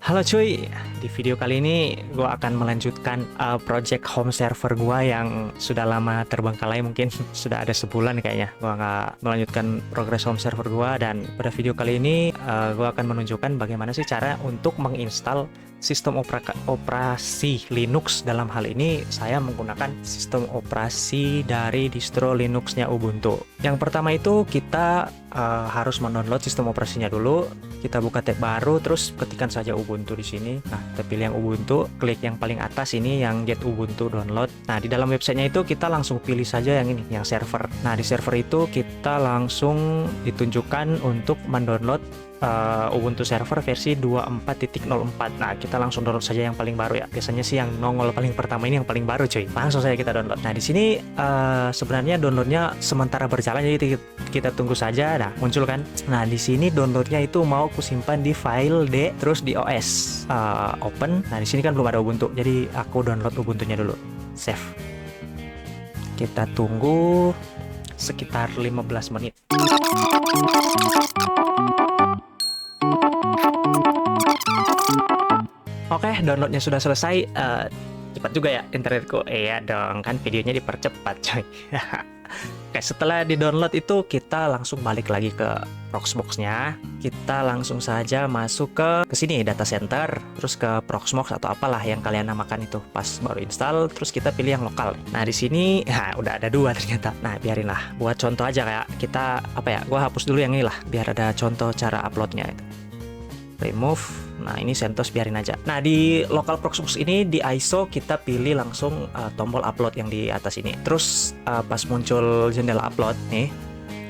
Halo cuy, di video kali ini gue akan melanjutkan project home server gue yang sudah lama terbengkalai, mungkin sudah ada sebulan kayaknya gue nggak melanjutkan progres home server gue. Dan pada video kali ini gue akan menunjukkan bagaimana sih cara untuk menginstal sistem operasi Linux. Dalam hal ini saya menggunakan sistem operasi dari distro Linuxnya Ubuntu. Yang pertama itu kita harus mendownload sistem operasinya dulu. Kita buka tab baru, terus ketikkan saja Ubuntu di sini. Nah, kita pilih yang Ubuntu, klik yang paling atas ini yang Get Ubuntu Download. Nah, di dalam websitenya itu kita langsung pilih saja yang ini, yang server. Nah, di server itu kita langsung ditunjukkan untuk mendownload Ubuntu server versi 24.04. Nah, kita langsung download saja yang paling baru ya. Biasanya sih yang nongol paling pertama ini yang paling baru cuy. Langsung saja kita download. Nah, di sini sebenarnya downloadnya sementara berjalan, jadi kita tunggu saja. Nah, muncul kan. Nah, di sini downloadnya itu mau kusimpan di file D, terus di OS. Open. Nah, di sini kan belum ada Ubuntu, jadi aku download Ubuntunya dulu. Save. Kita tunggu sekitar 15 menit. Oke, downloadnya sudah selesai. Cepat juga ya internetku. Iya dong, kan videonya dipercepat coy. Oke, setelah di-download itu kita langsung balik lagi ke Proxmox-nya. Kita langsung saja masuk ke sini, data center, terus ke Proxmox atau apalah yang kalian namakan itu. Pas baru install, terus kita pilih yang lokal. Nah, di sini udah ada dua ternyata. Nah, biarinlah. Buat contoh aja kayak kita gua hapus dulu yang inilah biar ada contoh cara uploadnya itu. Remove. Nah, ini CentOS biarin aja. Nah, di local Proxmox ini di ISO kita pilih langsung tombol upload yang di atas ini. Terus pas muncul jendela upload nih,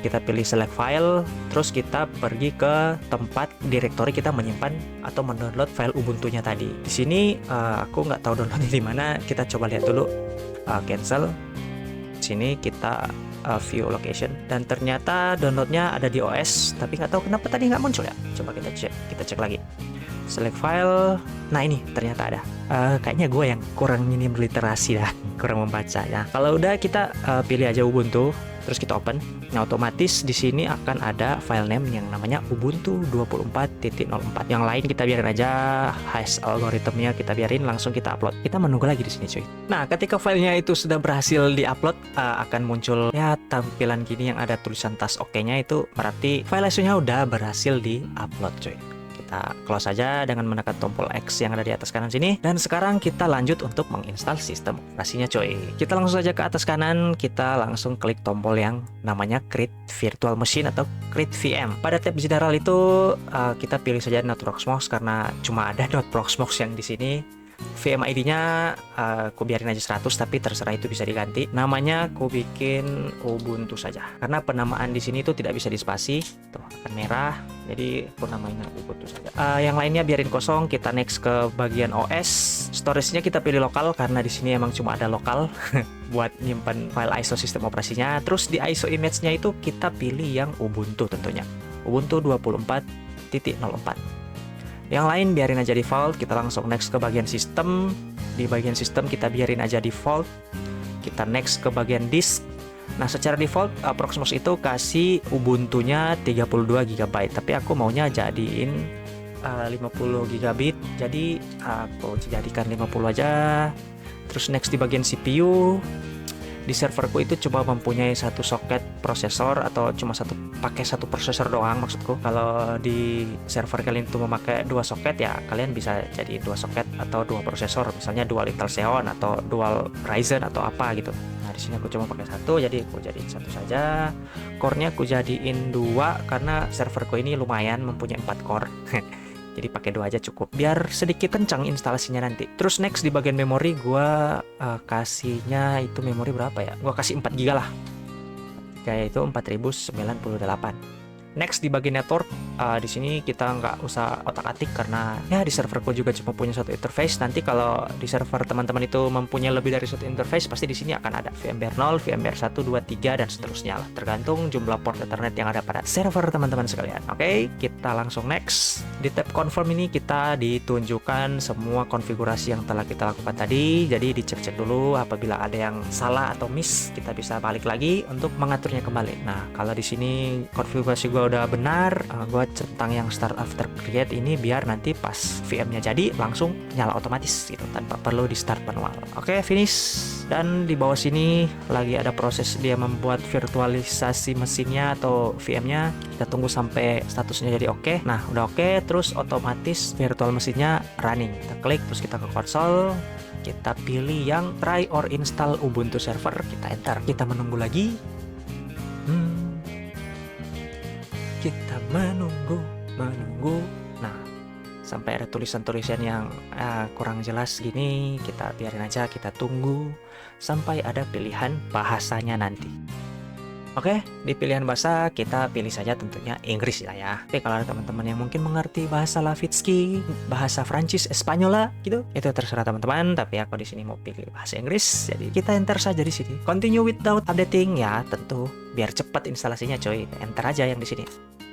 kita pilih select file, terus kita pergi ke tempat direktori kita menyimpan atau mendownload file Ubuntu-nya tadi. Di sini aku nggak tahu downloadnya di mana. Kita coba lihat dulu. Cancel. Di sini kita view location, dan ternyata downloadnya ada di OS, tapi nggak tahu kenapa tadi nggak muncul ya. Coba kita cek lagi. Select file. Nah, ini ternyata ada. Kayaknya gue yang kurang minim literasi dah, kurang membaca ya. Kalau udah kita pilih aja Ubuntu, terus kita open. Nah, otomatis di sini akan ada file name yang namanya Ubuntu 24.04. Yang lain kita biarin aja, hash algoritmnya kita biarin, langsung kita upload. Kita menunggu lagi di sini cuy. Nah, ketika filenya itu sudah berhasil diupload, akan muncul ya tampilan gini yang ada tulisan tas OK-nya, itu berarti file ISO-nya udah berhasil diupload cuy. Kita close saja dengan menekan tombol X yang ada di atas kanan sini. Dan sekarang kita lanjut untuk menginstal sistem operasinya coy. Kita langsung saja ke atas kanan, kita langsung klik tombol yang namanya Create Virtual Machine atau Create VM. Pada tab general itu kita pilih saja Node Proxmox karena cuma ada Node Proxmox yang di sini. VM ID-nya aku biarin aja 100, tapi terserah, itu bisa diganti. Namanya aku bikin Ubuntu saja. Karena penamaan di sini itu tidak bisa dispasi, tuh akan merah. Jadi aku namain Ubuntu saja. Yang lainnya biarin kosong. Kita next ke bagian OS. Storage-nya kita pilih lokal karena di sini emang cuma ada lokal buat nyimpan file ISO sistem operasinya. Terus di ISO image-nya itu kita pilih yang Ubuntu tentunya. Ubuntu 24.04. Yang lain biarin aja default. Kita langsung next ke bagian sistem. Di bagian sistem kita biarin aja default. Kita next ke bagian disk. Nah, secara default Proxmox itu kasih Ubuntunya 32 GB, tapi aku maunya jadiin 50 GB. Jadi aku jadikan 50 aja. Terus next di bagian CPU. Di serverku itu cuma mempunyai satu soket prosesor, atau cuma pakai satu prosesor doang maksudku. Kalau di server kalian itu memakai dua soket, ya kalian bisa jadi dua soket atau dua prosesor, misalnya dual Intel Xeon atau dual Ryzen atau apa gitu. Nah, di sini aku cuma pakai satu, jadi aku jadiin satu saja. Core-nya aku jadiin 2 karena serverku ini lumayan mempunyai 4 core. Jadi pakai 2 aja cukup, biar sedikit kencang instalasinya nanti. Terus next di bagian memori gua kasihnya itu memori berapa ya? Gua kasih 4 GB lah. Kayak itu 4098. Next di bagian network, di sini kita nggak usah otak-atik karena ya di serverku juga cuma punya satu interface. Nanti kalau di server teman-teman itu mempunyai lebih dari satu interface, pasti di sini akan ada VMware 0, VMware 1, 2, 3 dan seterusnya lah, tergantung jumlah port Ethernet yang ada pada server teman-teman sekalian. Oke, kita langsung next. Di tab confirm ini kita ditunjukkan semua konfigurasi yang telah kita lakukan tadi. Jadi dicek-cek dulu, apabila ada yang salah atau miss, kita bisa balik lagi untuk mengaturnya kembali. Nah, kalau di sini konfigurasi gua juga udah benar. Gue centang yang start after create ini biar nanti pas VM-nya jadi langsung nyala otomatis gitu tanpa perlu di start manual. Oke, finish. Dan di bawah sini lagi ada proses dia membuat virtualisasi mesinnya atau VM-nya. Kita tunggu sampai statusnya jadi oke. Nah, udah oke, terus otomatis virtual mesinnya running. Kita klik, terus kita ke konsol. Kita pilih yang try or install Ubuntu server. Kita enter. Kita menunggu lagi. Kita menunggu. Nah, sampai ada tulisan-tulisan yang kurang jelas gini, kita biarin aja, kita tunggu sampai ada pilihan bahasanya nanti. Oke, di pilihan bahasa kita pilih saja tentunya Inggris lah ya. Tapi kalau ada teman-teman yang mungkin mengerti bahasa Lavitsky, bahasa Prancis, Espanyola gitu, itu terserah teman-teman. Tapi aku di sini mau pilih bahasa Inggris, jadi kita enter saja di sini. Continue without updating ya, tentu biar cepat instalasinya coy. Enter aja yang di sini.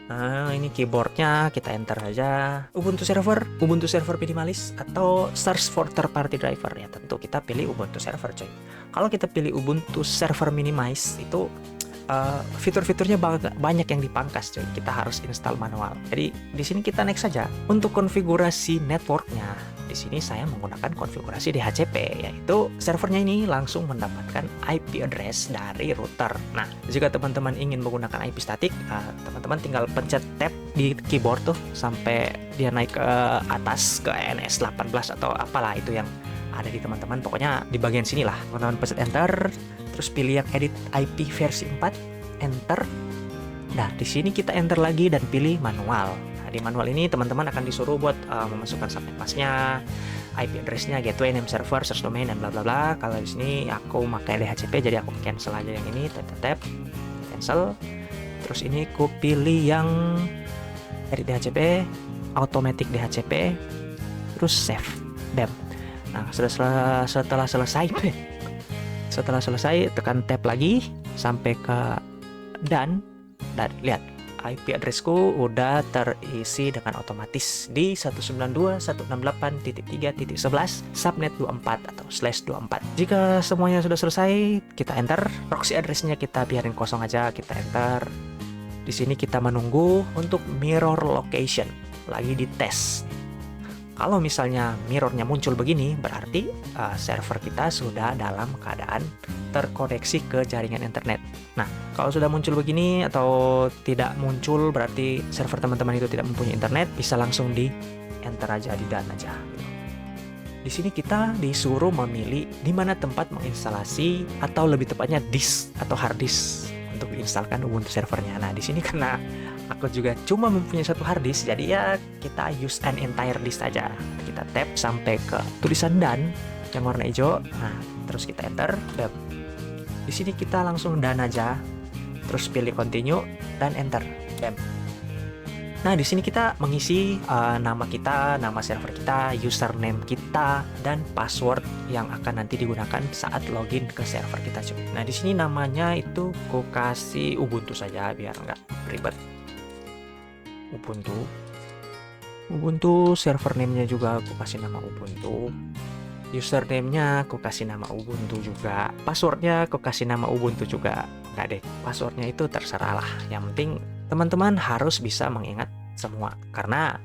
Nah, ini keyboardnya kita enter aja Ubuntu server minimalis atau search for third party driver ya, tentu kita pilih Ubuntu server coy. Kalau kita pilih Ubuntu server minimalis itu fitur-fiturnya banyak yang dipangkas coy, kita harus install manual. Jadi di sini kita next saja. Untuk konfigurasi networknya, di sini saya menggunakan konfigurasi DHCP, yaitu servernya ini langsung mendapatkan IP address dari router. Nah, jika teman-teman ingin menggunakan IP statik, teman-teman tinggal pencet tab di keyboard tuh sampai dia naik ke atas ke NS 18 atau apalah itu yang ada di teman-teman. Pokoknya di bagian sini lah, teman-teman pencet enter, terus pilih yang edit IP versi 4, enter. Nah, di sini kita enter lagi dan pilih manual. Nah, di manual ini teman-teman akan disuruh buat memasukkan subnet masknya, IP address-nya, gateway, name server, search domain, dan bla bla bla. Kalau di sini aku pakai DHCP, jadi aku cancel aja yang ini, tab, cancel. Terus ini aku pilih yang edit DHCP, automatic DHCP, terus save, bam. Nah, setelah selesai tekan tab lagi sampai ke done, dan lihat IP addressku udah terisi dengan otomatis di 192.168.3.11 subnet 24 atau /24. Jika semuanya sudah selesai, kita enter. Proxy addressnya kita biarin kosong aja, kita enter. Di sini kita menunggu untuk mirror location lagi dites. Kalau misalnya mirrornya muncul begini, berarti server kita sudah dalam keadaan terkoneksi ke jaringan internet. Nah, kalau sudah muncul begini atau tidak muncul, berarti server teman-teman itu tidak mempunyai internet, bisa langsung di enter aja, di done aja. Di sini kita disuruh memilih di mana tempat menginstalasi, atau lebih tepatnya disk atau hard disk untuk diinstalkan Ubuntu servernya. Nah, di sini karena aku juga cuma mempunyai satu hard disk, jadi ya kita use an entire disk aja. Kita tap sampai ke tulisan done yang warna hijau. Nah, terus kita enter. Dan di sini kita langsung done aja. Terus pilih continue dan enter. Bam. Nah, di sini kita mengisi nama kita, nama server kita, username kita, dan password yang akan nanti digunakan saat login ke server kita. Nah, di sini namanya itu aku kasih Ubuntu saja biar nggak ribet. Ubuntu server name-nya juga aku kasih nama Ubuntu. Username-nya aku kasih nama Ubuntu juga. Password-nya aku kasih nama Ubuntu juga. Nggak deh, password-nya itu terserah lah. Yang penting teman-teman harus bisa mengingat semua, karena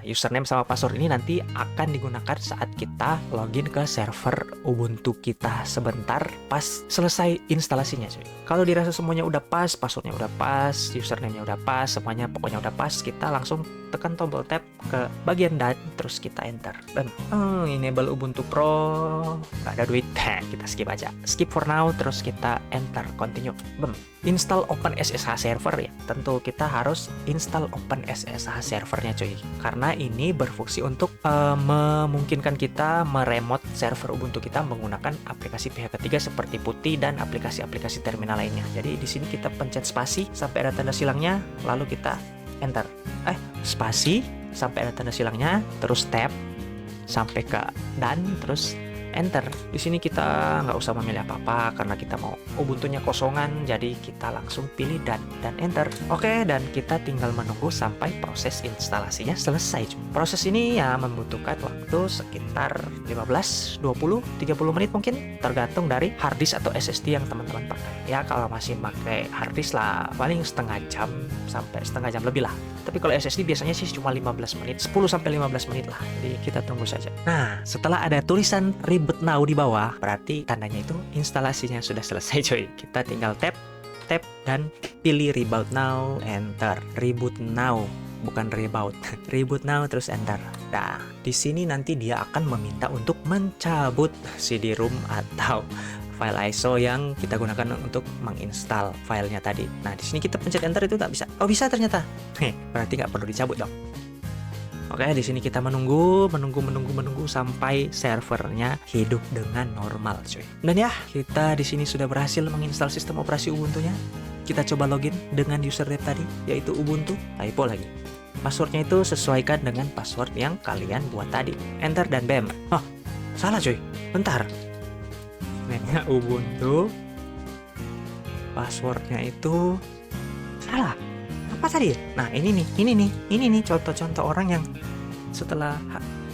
username sama password ini nanti akan digunakan saat kita login ke server Ubuntu kita sebentar pas selesai instalasinya cuy. Kalau dirasa semuanya udah pas, passwordnya udah pas, username-nya udah pas, semuanya pokoknya udah pas, kita langsung tekan tombol tab ke bagian done, terus kita enter. Dan enable Ubuntu Pro, nggak ada duit, kita skip aja, skip for now, terus kita enter, continue. Install OpenSSH server ya, tentu kita harus install OpenSSH servernya cuy, karena ini berfungsi untuk memungkinkan kita meremote server Ubuntu kita menggunakan aplikasi pihak ketiga seperti Putty dan aplikasi-aplikasi terminal lainnya. Jadi di sini kita pencet spasi sampai ada tanda silangnya, lalu kita enter. Spasi sampai ada tanda silangnya, terus tab sampai ke done, terus enter. Di sini kita nggak usah memilih apa-apa karena kita mau Ubuntu-nya kosongan, jadi kita langsung pilih dan enter. Oke, dan kita tinggal menunggu sampai proses instalasinya selesai. Proses ini ya membutuhkan waktu sekitar 15, 20, 30 menit mungkin, tergantung dari harddisk atau SSD yang teman-teman pakai. Ya kalau masih pakai harddisk lah paling setengah jam sampai setengah jam lebih lah. Tapi kalau SSD biasanya sih cuma 15 menit, 10 sampai 15 menit lah. Jadi kita tunggu saja. Nah, setelah ada tulisan reboot now di bawah, berarti tandanya itu instalasinya sudah selesai coy. Kita tinggal tap dan pilih reboot now, enter. Reboot now, bukan reboot. Reboot now terus enter. Nah, di sini nanti dia akan meminta untuk mencabut CD-ROM atau file ISO yang kita gunakan untuk menginstal filenya tadi. Nah, di sini kita pencet enter itu tak bisa. Oh, bisa ternyata. Berarti nggak perlu dicabut dong. Oke, di sini kita menunggu sampai servernya hidup dengan normal, cuy. Dan ya, kita di sini sudah berhasil menginstal sistem operasi Ubuntu-nya. Kita coba login dengan username tadi, yaitu Ubuntu. Typo lagi. Passwordnya itu sesuaikan dengan password yang kalian buat tadi. Enter dan bam. Oh, salah cuy. Bentar. Namanya Ubuntu. Passwordnya itu salah. Apa tadi? Nah, ini nih contoh-contoh orang yang setelah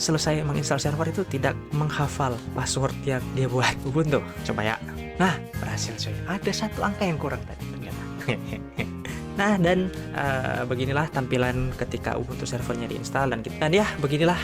selesai menginstal server itu tidak menghafal password yang dia buat Ubuntu. Coba ya. Nah, berhasil coy. Ada satu angka yang kurang tadi ternyata. Nah, dan beginilah tampilan ketika Ubuntu servernya diinstal dan ya beginilah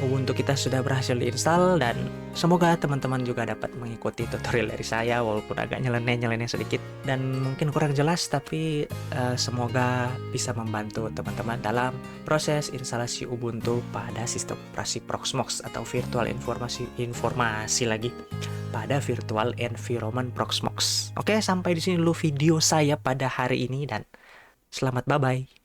Ubuntu kita sudah berhasil diinstal, dan semoga teman-teman juga dapat mengikuti tutorial dari saya walaupun agak nyeleneh sedikit dan mungkin kurang jelas, tapi semoga bisa membantu teman-teman dalam proses instalasi Ubuntu pada sistem operasi Proxmox atau virtual informasi lagi pada virtual environment Proxmox. Oke, sampai di sini dulu video saya pada hari ini dan selamat bye-bye.